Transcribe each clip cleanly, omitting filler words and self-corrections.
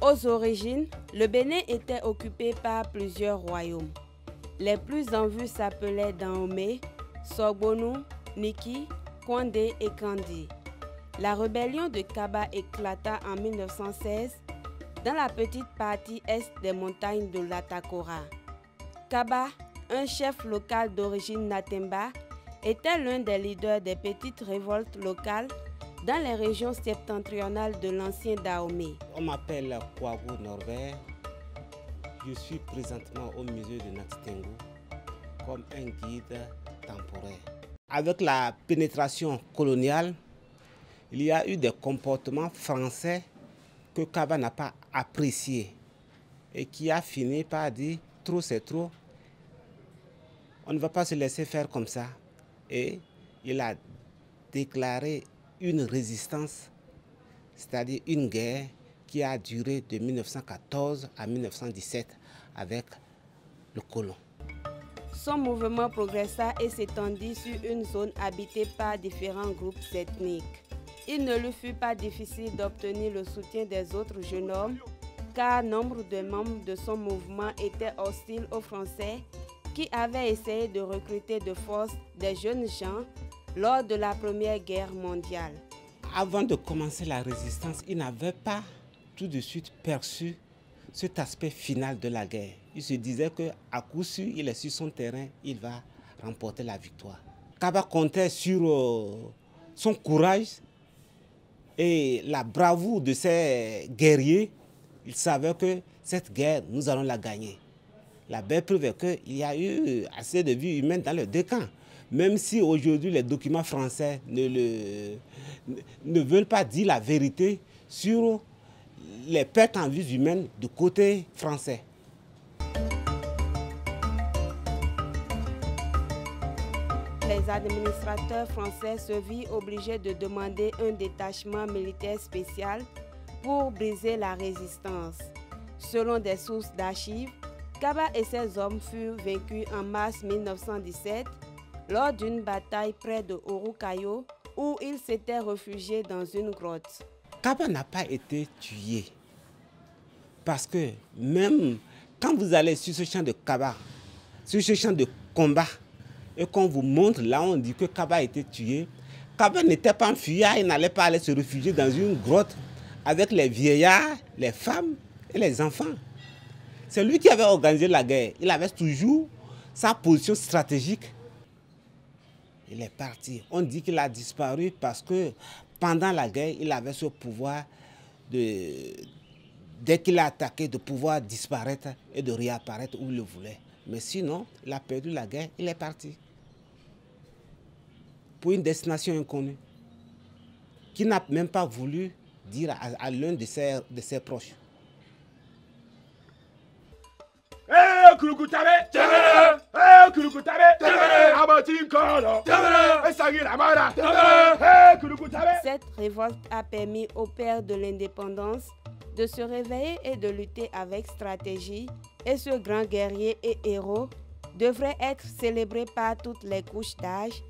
Aux origines, le Bénin était occupé par plusieurs royaumes. Les plus en vue s'appelaient Dahomey, Sorgbonou, Niki, Kondé et Kandi. La rébellion de Kaba éclata en 1916 dans la petite partie est des montagnes de l'Atakora. Kaba, un chef local d'origine Natemba, était l'un des leaders des petites révoltes locales dans les régions septentrionales de l'ancien Dahomey. On m'appelle Kouagou Norbert. Je suis présentement au musée de Nati-Tengu comme un guide temporaire. Avec la pénétration coloniale, il y a eu des comportements français que Kaba n'a pas appréciés et qui a fini par dire trop c'est trop. On ne va pas se laisser faire comme ça. Et il a déclaré une résistance, c'est-à-dire une guerre qui a duré de 1914 à 1917 avec le colon. Son mouvement progressa et s'étendit sur une zone habitée par différents groupes ethniques. Il ne lui fut pas difficile d'obtenir le soutien des autres jeunes hommes, car nombre de membres de son mouvement étaient hostiles aux Français qui avaient essayé de recruter de force des jeunes gens lors de la Première Guerre mondiale. Avant de commencer la résistance, il n'avait pas tout de suite perçu cet aspect final de la guerre. Il se disait qu'à coup sûr, il est sur son terrain, il va remporter la victoire. Kaba comptait sur son courage et la bravoure de ses guerriers. Il savait que cette guerre, nous allons la gagner. La belle preuve est qu'il y a eu assez de vies humaines dans les deux camps. Même si aujourd'hui les documents français ne veulent pas dire la vérité sur les pertes en vies humaines du côté français. Les administrateurs français se virent obligés de demander un détachement militaire spécial pour briser la résistance. Selon des sources d'archives, Kaba et ses hommes furent vaincus en mars 1917 lors d'une bataille près de Orukayo où ils s'étaient réfugiés dans une grotte. Kaba n'a pas été tué parce que même quand vous allez sur ce champ de Kaba, sur ce champ de combat, et qu'on vous montre là, on dit que Kaba a été tué. Kaba n'était pas un fuyard, il n'allait pas aller se réfugier dans une grotte avec les vieillards, les femmes et les enfants. C'est lui qui avait organisé la guerre. Il avait toujours sa position stratégique. Il est parti. On dit qu'il a disparu parce que pendant la guerre, il avait ce pouvoir dès qu'il a attaqué, de pouvoir disparaître et de réapparaître où il le voulait. Mais sinon, il a perdu la guerre, il est parti. Pour une destination inconnue, qui n'a même pas voulu dire à l'un de ses proches. Cette révolte a permis au père de l'indépendance de se réveiller et de lutter avec stratégie, et ce grand guerrier et héros devrait être célébré par toutes les couches d'âge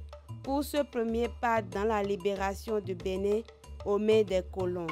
pour ce premier pas dans la libération du Bénin aux mains des colons.